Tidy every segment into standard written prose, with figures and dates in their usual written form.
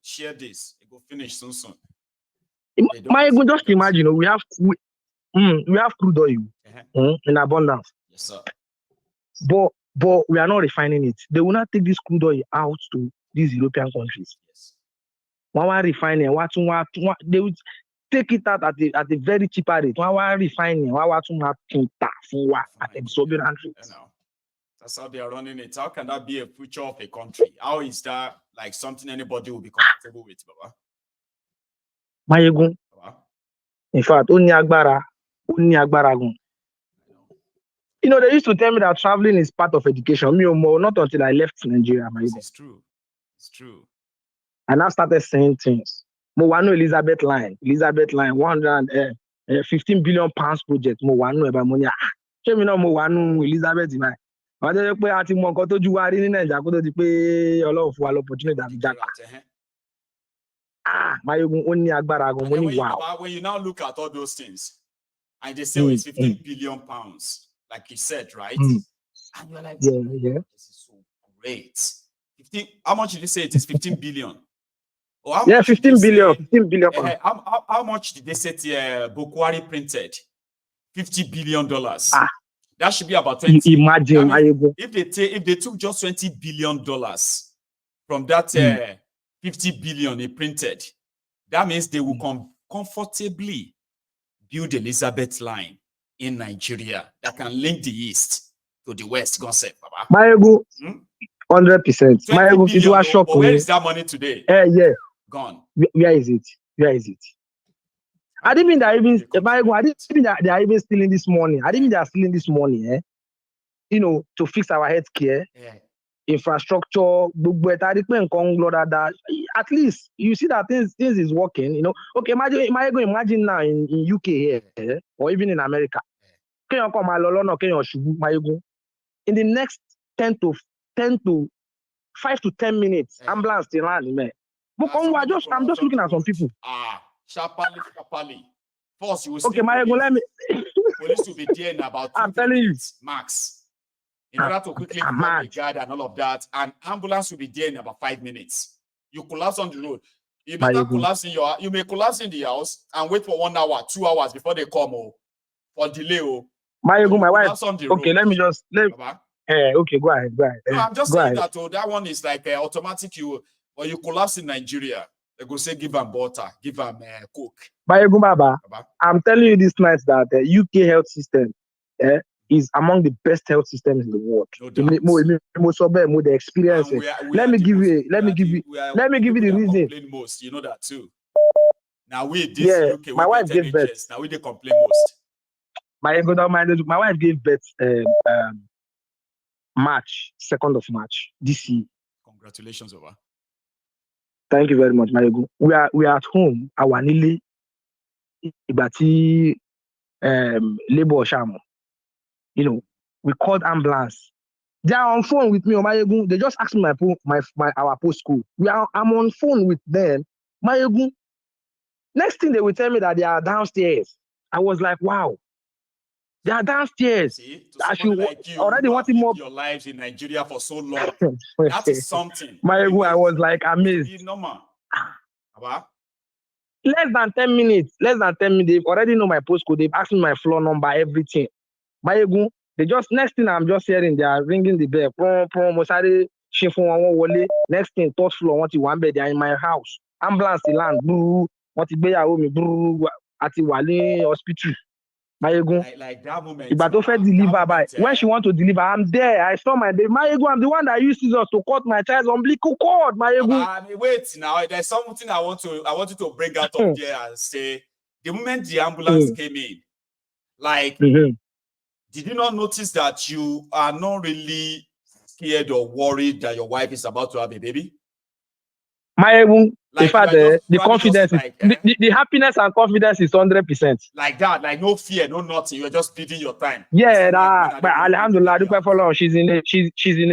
share this. It will finish soon. My ego, just imagine, we have crude oil in abundance. Yes, sir. But we are not refining it. They will not take this crude oil out to these European countries. Yes. One refining, they would take it out at a very cheaper rate. One refining, at exorbitant rates. You know, that's how they are running it. How can that be a future of a country? How is that like something anybody will be comfortable with, Baba? My ego. In fact, only agbara. You know, they used to tell me that traveling is part of education. Not until I left Nigeria. It's true. It's true. And I started saying things. Elizabeth line, 115 billion pounds project. About money. Elizabeth line. But they pay at one to do a lot of opportunity. My only agbara. Wow. When you now look at all those things, and they say it's 15 billion pounds. Like you said, right? And you're like, yeah. This is so great. 15, how much did you say it is? 15 billion? Or how 15 billion. 15 billion. How much did they say Bokwari printed? $50 billion. That should be about 20. Imagine, if they took just $20 billion from that 50 billion he printed, that means they will comfortably build Elizabeth line in Nigeria that can link the East to the West concept, Baba. My ego, 100%. But where is that money today? Yeah. Gone. Where is it? I didn't mean that even they are even stealing this money. I didn't mean they are stealing this money, you know, to fix our healthcare, infrastructure. At least you see that things is working, you know. Okay, imagine now in UK here, or even in America. In the next 5 to 10 minutes, ambulance still land, man. I'm just looking at some people. Sharply. First, you will okay, my ego, let me. Police will be there in about 2 minutes max. In order to quickly inform the guard and all of that, and ambulance will be there in about 5 minutes. You collapse on the road. You better collapse you may collapse in the house and wait for 1 hour, 2 hours before they come for delay. My wife. Okay, let me just okay, go ahead. No, I'm just saying that that one is like automatic. You collapse in Nigeria, they go say give them butter, give them coke. Baba, I'm telling you this night that the UK health system is among the best health systems in the world. No doubt. The experience. Let me give you the reason. Most, you know that too. Now UK, my wife gave birth. Now they complain most. My wife gave birth March 2nd of March this year. Congratulations, Over. Thank you very much, Mayego. We are at home. Our Nili Ibati labor shamo. You know, we called ambulance. They are on phone with me, Mayego. They just asked me our postcode. I'm on phone with them, Mayego. Next thing they will tell me that they are downstairs. I was like, wow. They are downstairs. See, like you already wanting more your lives in Nigeria for so long. That is something. I was like amazed. Normal. Less than 10 minutes. They've already know my postcode. They've asked me my floor number, everything. They just next thing I'm just hearing, they are ringing the bell. Next thing, third floor, want one bed. They are in my house. Ambulance land. Want to be at the hospital. Like that moment. When she want to deliver, I'm there. I saw I'm the one that used scissors to cut my child's umbilical cord. Wait now. There's something I want you to bring out of there and say. The moment the ambulance came in, did you not notice that you are not really scared or worried that your wife is about to have a baby? In fact, the confidence, the happiness and confidence is 100%. Like that, like no fear, no nothing. You're just speeding your time. Yeah, but Alhamdulillah, she's in a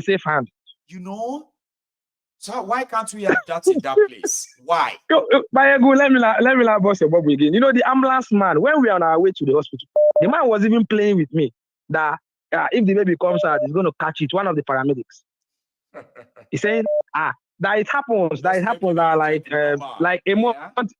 safe hand. You know, so why can't we have that in that place? Why? Let me bust your bubble again. You know, the ambulance man, when we are on our way to the hospital, the man was even playing with me that if the baby comes out, he's going to catch it. One of the paramedics. He's saying, that it happens. That it happens. That like a month.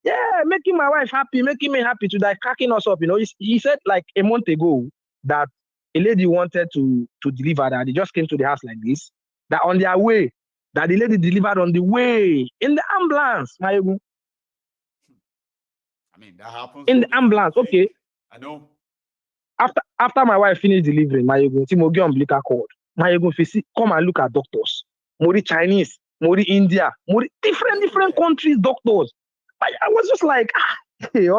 Yeah, making my wife happy, making me happy to like cracking us up. You know, he said like a month ago that a lady wanted to deliver, that they just came to the house like this, that on their way, that the lady delivered on the way in the ambulance. I mean, that happens in the ambulance. Okay. I know. After my wife finished delivering, my Timogi umbilical cord. My come and look at doctors. Mori Chinese, Mori India, Mori different countries doctors. I was just like, hey, if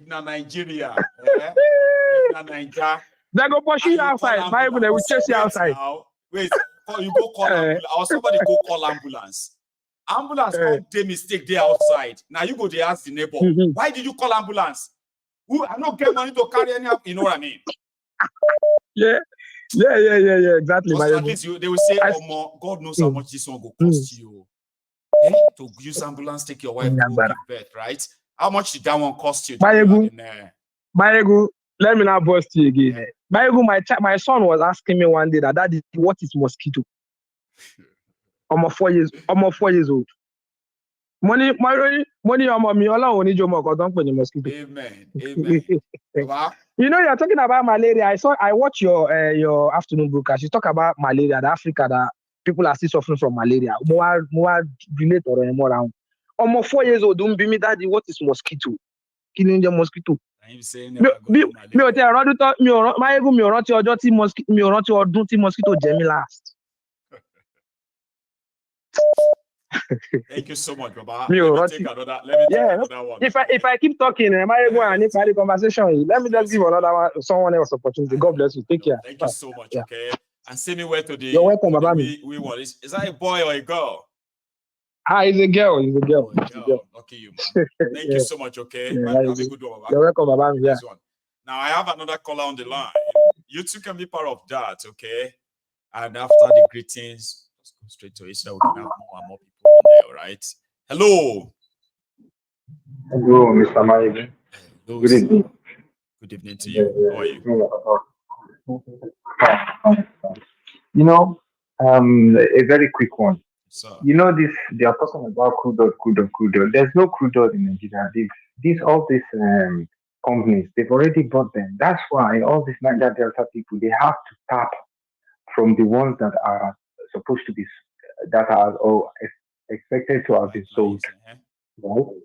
not Nigeria, if not Nigeria, they go push you outside. My they will chase you outside. Now. Wait, you go call ambulance, or somebody go call ambulance. Ambulance can't take mistake there outside. Now you go to ask the neighbor, why did you call ambulance? Who I don't get money to carry any, you know what I mean? Yeah, exactly. At least they will say, God knows how much this one will cost you. To use ambulance, take your wife to give birth, right? How much did that one cost you? Bayegu, let me now bust you again. Bayegu, my son was asking me one day that Daddy, what is mosquito? I'm 4 years old. Money, mommy, all I need your mosquito. Amen. You know, you're talking about malaria. I watch your afternoon broadcast. You talk about malaria, the Africa, that people are still suffering from malaria. More relate or more around. I'm 4 years old. Don't be me, Daddy. What is mosquito? Killing the mosquito. I'm saying never go to mosquito jẹ mí last. Thank you so much, Baba. Let me take another one. If I keep talking, am I going to carry the conversation? Let me just give someone else opportunity. God bless you. Take care. Thank you so much. Okay. And send me where to the. You're welcome, Baba. We want. Is that a boy or a girl? It's a girl. It's a girl. Okay, you man. Thank you so much. Okay. Have a good one, Baba. You're welcome, Baba. Yeah. Now I have another caller on the line. You two can be part of that, okay? And after the greetings, let's go straight to it so we can have more and more people on there, all right? Hello. Hello, Mr. Mayegun. Good evening. Good evening to you. How are you? You know, a very quick one. So, you know, they are talking about crude oil. There's no crude oil in Nigeria. All these companies, they've already bought them. That's why all these Niger Delta people, they have to tap from the ones that are supposed to be, that are expected to have been sold. Right?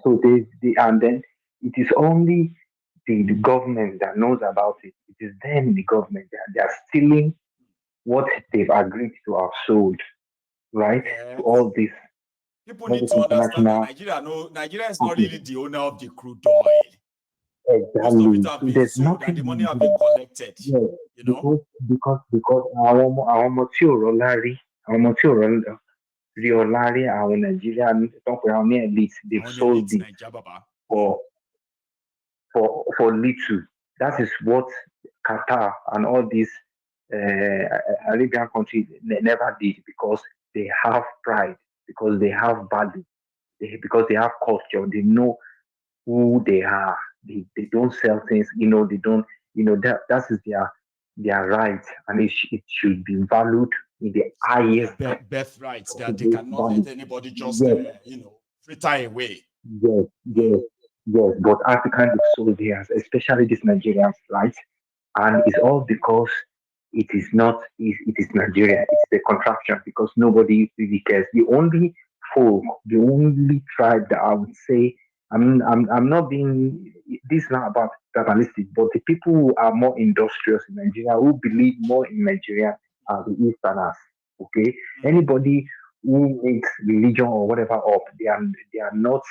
So and then it is only the government that knows about it. It is them, the government, they are stealing what they've agreed to have sold, right? Yes. To all this. People need to understand that Nigeria is not really the owner of the crude oil. Exactly. Most of it have been sold and the money have been collected. Yes. You know? Because àwọn ọmọ tí ò rọlárí, àwọn ọmọ tí ò rí ọlárí, àwọn Nigeria tó ń pè àwọn ní elite, they've sold it for little. That is what Qatar and all these Arabian countries never did, because they have pride, because they have value, because they have culture. They know who they are. They don't sell things. They don't. That is their right, and it should be valued in the highest birthrights. That they cannot let anybody just fritter away. Yes. But Africans sold theirs, especially these Nigerians, right? And it's all because it is not. It is Nigeria. It's the contraction, because nobody really cares. The only folk, the only tribe that I would say, I'm not being, this is not about tribalistic, but the people who are more industrious in Nigeria, who believe more in Nigeria, are the Easterners. Okay, anybody who makes religion or whatever up, they are not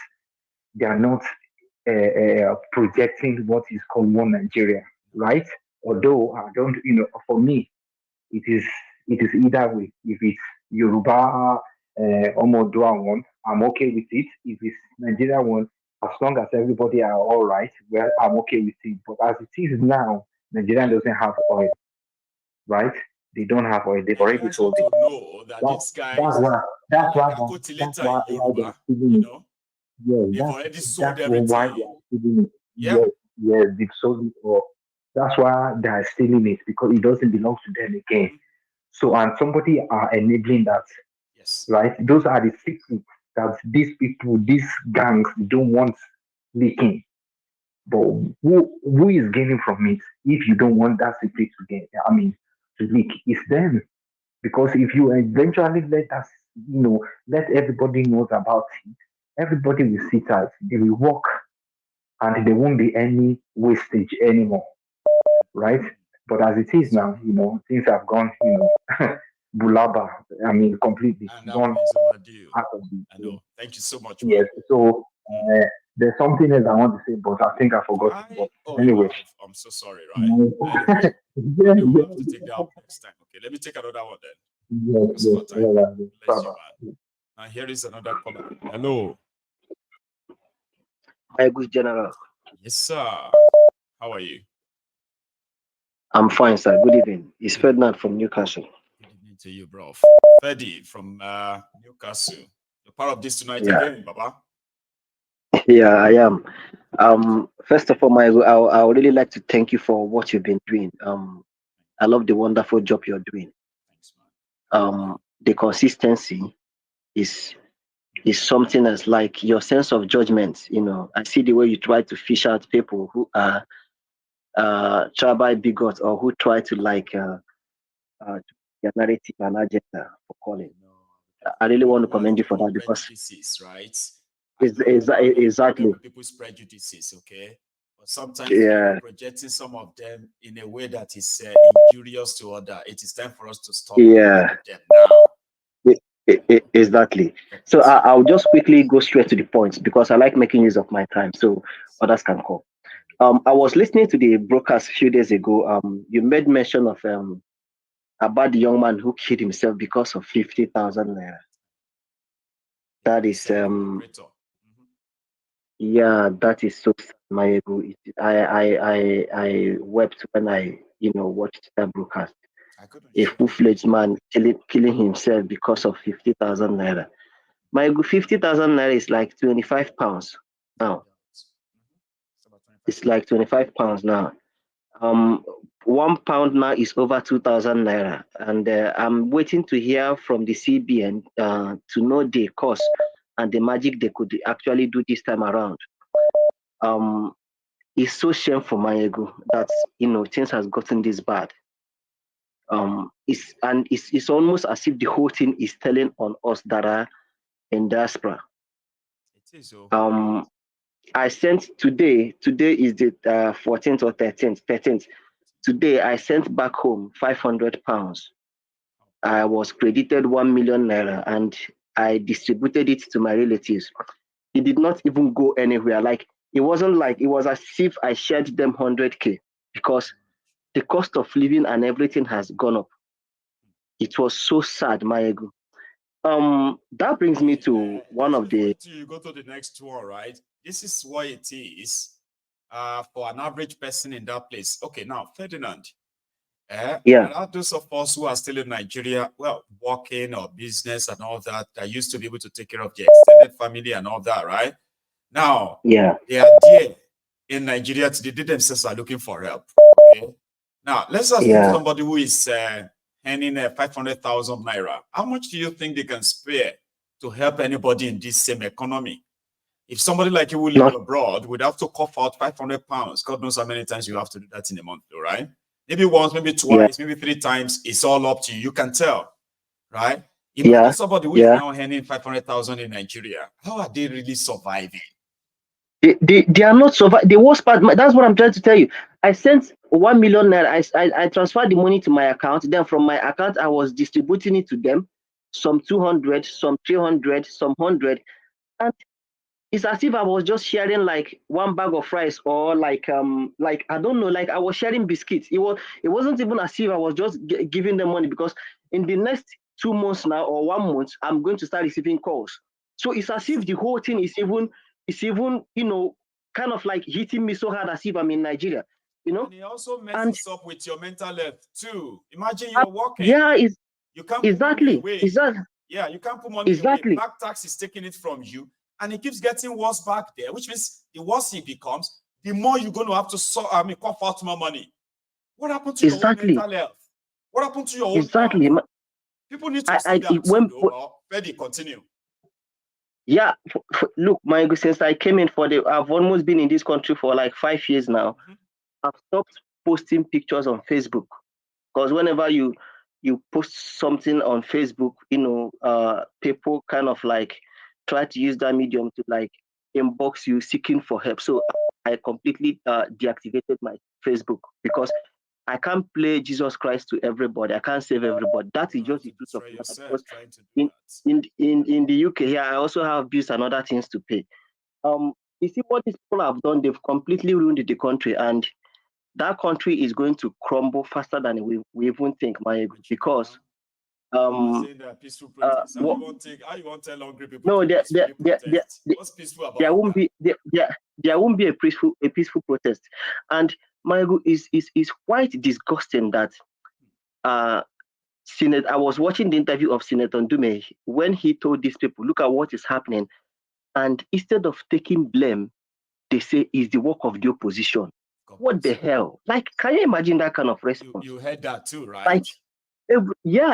projecting what is called one Nigeria, right? Although I don't, for me, it is either way. If it's Yoruba Omodua one, I'm okay with it. If it's Nigeria one, as long as everybody are all right, well, I'm okay with it. But as it is now, Nigeria doesn't have oil, right? They don't have oil. They've already sold it. Know that these guys, that's why they're stealing it. They've already sold everything. Why they are stealing it. Yes, they've sold it all. That's why they are stealing it, because it doesn't belong to them again. So, and somebody are enabling that, Yes. right? Those are the secrets that these people, these gangs don't want leaking. But who is gaining from it if you don't want that secret to get, I mean, to leak? It's them. Because if you eventually let us, let everybody knows about it, everybody will sit tight, they will work, and there won't be any wastage anymore, right? But as it is now, things have gone, bulaba. I mean, completely And that gone one is overdue. out of the. I know. Thank you so much, Yes. man. So there's something else I want to say, but I think I forgot. But Oh, you anyway. have. I'm so sorry, right? No. Anyway, Yeah, maybe we'll yeah, have to take that up next time. Okay, let me take another one then. yes, Because of yes, our time. yeah, yeah, Bless you, yeah. man. Now here is another caller. Hello. Hi, good general. Yes, sir. How are you? I'm fine, sir. Good evening. It's Good, Ferdinand from Newcastle. good evening to you, bro. Freddy from Newcastle. You're part of this tonight Yeah, again, Baba. yeah, I am. First of all, I would really like to thank you for what you've been doing. I love the wonderful job you're doing. Thanks, man. The consistency is is something that's like your sense of judgment. I see the way you try to fish out people who are tribal bigots or who try to their narrative and agenda for calling. No, I you really know want to who has commend you for that because prejudices, right? I it's, don't it's, have any problem exactly. with people's prejudices, okay? But sometimes when you're Yeah, projecting some of them in a way that is injurious to other, it is time for us to stop yeah. many of them now. Exactly. God So bless you. I'll just quickly go straight to the point because I like making use of my time so others can call. I was listening to the broadcast a few days ago. You made mention of about the young man who killed himself because of 50,000 naira. That He's is a operator. Mhm. yeah, that is so sad, my ego. I wept when I watched that broadcast. I couldn't A share it. full-fledged man killing himself because of 50,000 naira. My ego, 50,000 naira is like 25 pounds now. It's about 25. It's like 25 pounds now. Um, £1 now is over 2,000 naira, and I'm waiting to hear from the CBN to know the cost and the magic they could actually do this time around. It's so shameful, my ego, that things has gotten this bad. It's almost as if the whole thing is telling on us that are in diaspora. It is so. I sent today. Today is the 14th or 13th. 13th. Today I sent back home £500. I was credited 1 million naira, and I distributed it to my relatives. It did not even go anywhere. Like it wasn't like it was as if I shared them 100k because the cost of living and everything has gone up. It was so sad, my ego. That brings me to one of Before the you go to the next one, right? This is what it is for an average person in that place. Okay, now, Ferdinand, there yeah, are those of us who are still in Nigeria, well, working or business and all that, that used to be able to take care of their extended family and all that, right? Now, yeah, they are there in Nigeria today. They themselves are looking for help. Okay. Now, let's assume yeah. somebody who is earning 500,000 naira. How much do you think they can spare to help anybody in this same economy? If somebody like you will live Not abroad would have to cough out 500 pounds, God knows how many times you have to do that in a month, all right? Maybe once, maybe yeah, twice, maybe 3 times. It's all up to you. You can tell, right? Imagine yeah, somebody who is yeah. now earning 500,000 in Nigeria. How are they really surviving? They are not survive. The worst part, that's what I'm trying to tell you. I sent 1 million naira. I transferred the money to my account. Then from my account, I was distributing it to them. Some 200, some 300, some 100. And it's as if I was just sharing like one bag of rice or like I don't know, like I was sharing biscuits. It wasn't even as if I was just giving them money because in the next 2 months now or 1 month, I'm going to start receiving calls. So it's as if the whole thing is even kind of like hitting me so hard as if I'm in Nigeria, And it also and messes up with your mental health too. Imagine uh, you're working. yeah, it's You can't put money exactly, away. exactly, Yeah, you can't put money away. exactly, Black tax is taking it from you, and it keeps getting worse back there, which means the worse it becomes, the more you're going to have to cough out more money. What happened to your own exactly. mental health? What happened to your own Exactly. People need to see that. Freddy, continue. Yeah, look, since I came in I've almost been in this country for like 5 years now. I've stopped posting pictures on Facebook, because whenever you post something on Facebook, people kind of like try to use that medium to like inbox you seeking for help. So I completely deactivated my Facebook, because I can't play Jesus Christ to everybody. I can't save everybody. That is just the truth of it. Because in the UK here, I also have bills and other things to pay. You see what these people have done? They've completely ruined the country, and that country is going to crumble faster than we even think, because saying that peaceful protest. How you want to tell hungry people? No, what's peaceful about there won't be there won't be a peaceful protest. And is quite disgusting that I was watching the interview of Senator Ndume when he told these people, look at what is happening, and instead of taking blame, they say it's the work of the opposition. What the hell? Like, can you imagine that kind of response? You heard that too, right? Like,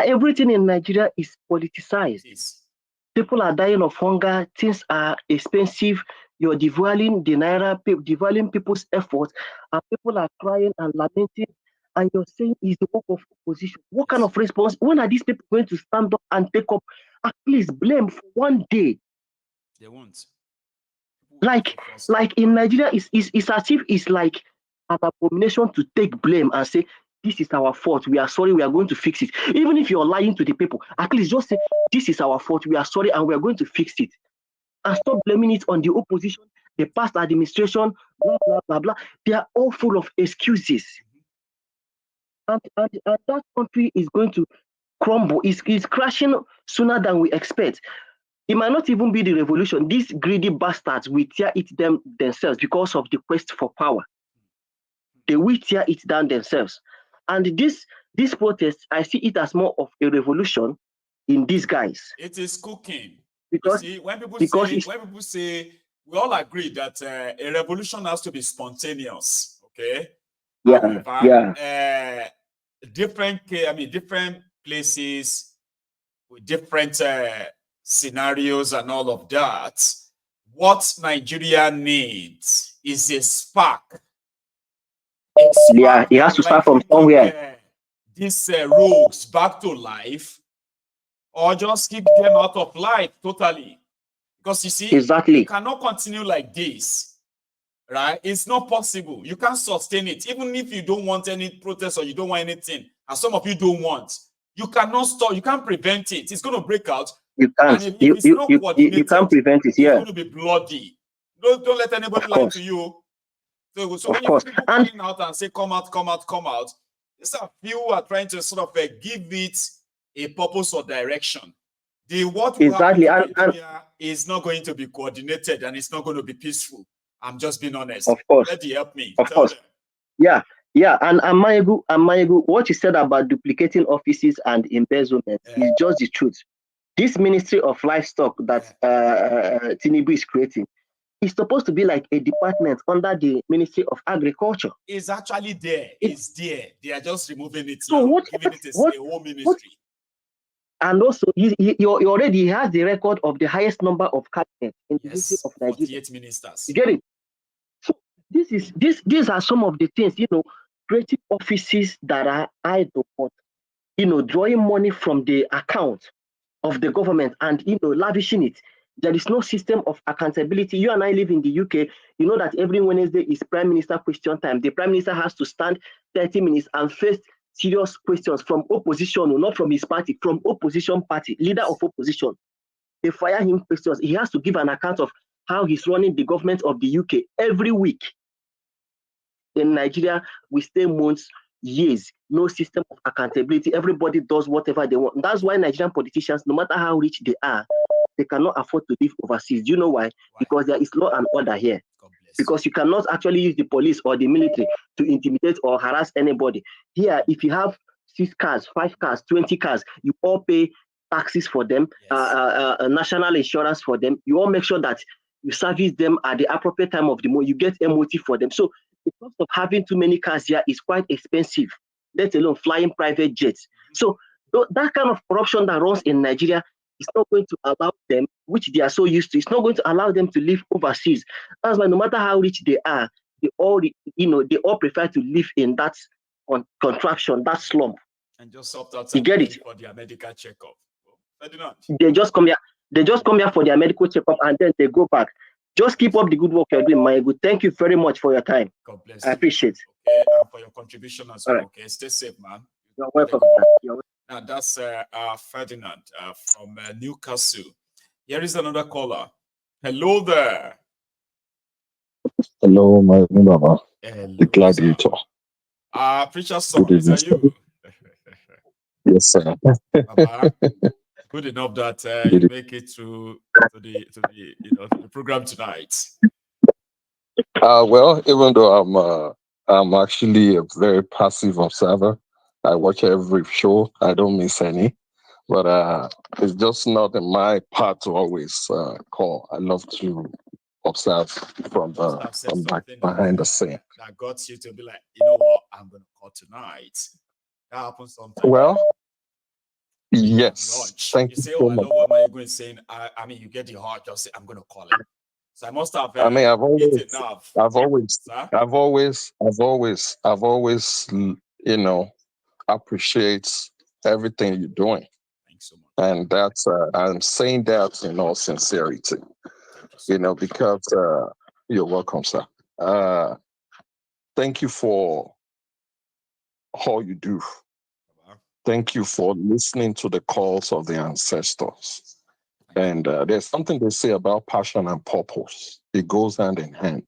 everything in Nigeria is politicized. People are dying of hunger. Things are expensive. You're devaluing the naira, devaluing people's efforts, and people are crying and lamenting. And you're saying it's the work of opposition. What kind of response? When are these people going to stand up and take up at least blame for one day? They won't. Like in Nigeria, it's as if it's like an abomination to take blame and say, this is our fault. We are sorry. We are going to fix it. Even if you're lying to the people, at least just say, this is our fault. We are sorry, and we are going to fix it. And stop blaming it on the opposition, the past administration, blah, blah, blah, blah. They are all full of excuses. And that country is going to crumble. It's crashing sooner than we expect. It might not even be the revolution. These greedy bastards will tear it down themselves because of the quest for power. They will tear it down themselves. And this protest, I see it as more of a revolution in disguise. It is cooking. Because you see, when people say, we all agree that a revolution has to be spontaneous, okay? Yeah. However, different places with different scenarios and all of that. What Nigeria needs is a spark. Yeah, it has to start from somewhere. These rogues back to life, or just keep them out of life totally. Because you see, you cannot continue like this, right? It's not possible. You can't sustain it. Even if you don't want any protest or you don't want anything, and some of you don't want, you cannot stop. You can't prevent it. It's going to break out. You can't. And if it's not coordinated, you can't prevent it. Yeah, it's going to be bloody. Don't let anybody lie to you. So when you people coming out and say, come out, these are few who are trying to sort of give it a purpose or direction. What will happen in Nigeria is not going to be coordinated, and it's not going to be peaceful. I'm just being honest. Of course. Let you help me. Of course. Them. Yeah. And Amaegu, what you said about duplicating offices and embezzlement is just the truth. This Ministry of Livestock that Tinubu is creating is supposed to be like a department under the Ministry of Agriculture. It's actually there. It's there. They are just removing it so now, giving it a whole ministry. And also, he already has the record of the highest number of cabinets in the history of Nigeria. 48 ministers. You get it? So these are some of the things, creating offices that are idle, but drawing money from the account of the government and lavishing it. There is no system of accountability. You and I live in the UK. You know that every Wednesday is Prime Minister question time. The Prime Minister has to stand 30 minutes and face serious questions from opposition, not from his party, from opposition party, leader of opposition. They fire him questions. He has to give an account of how he's running the government of the UK every week. In Nigeria, we stay months, years, no system of accountability. Everybody does whatever they want. That's why Nigerian politicians, no matter how rich they are, they cannot afford to live overseas. Do you know why? Because there is law and order here. Because you cannot actually use the police or the military to intimidate or harass anybody. Here, if you have 6 cars, 5 cars, 20 cars, you all pay taxes for them, national insurance for them. You all make sure that you service them at the appropriate time of the month. You get MOT for them. So the cost of having too many cars here is quite expensive. let alone flying private jets. So that kind of corruption that runs in Nigeria is not going to allow them, which they are so used to, it's not going to allow them to live overseas. That's why no matter how rich they are, they all prefer to live in that contraction, that slump. And just opt out you get it for their medical checkup. They just come here for their medical checkup and then they go back. Just keep up the good work you're doing, my good. Thank you very much for your time. God bless I appreciate it. Okay, and for your contribution as well. Right. Okay, stay safe, man. You're welcome. Now that's Ferdinand from Newcastle. Here is another caller. Hello there. Hello, my Baba. The gladiator. Preacher son, is that you? Yes, sir. Baba, good enough that you make it to the program tonight. Well, even though I'm actually a very passive observer, I watch every show. I don't miss any, but it's just not in my part to always call. I love to observe from behind the scene. That got you to be like, you know what, I'm going to call tonight. That happens sometimes. Well, yes. Thank you so much. I love what my ego is saying. I mean, you get the heart, just say, I'm going to call him. So I must have. I mean, I've always, appreciate everything you're doing. Thanks so much. And that's, I'm saying that in all sincerity, because you're welcome, sir. Thank you for all you do. Thank you for listening to the calls of the ancestors. And there's something they say about passion and purpose. It goes hand in hand.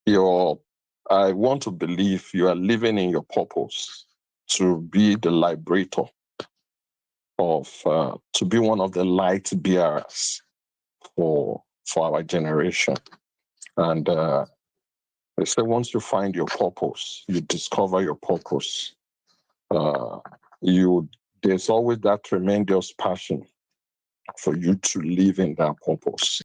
I want to believe you are living in your purpose to be the liberator to be one of the light bearers for our generation. And they say once you find your purpose, you discover your purpose, there's always that tremendous passion for you to live in that purpose.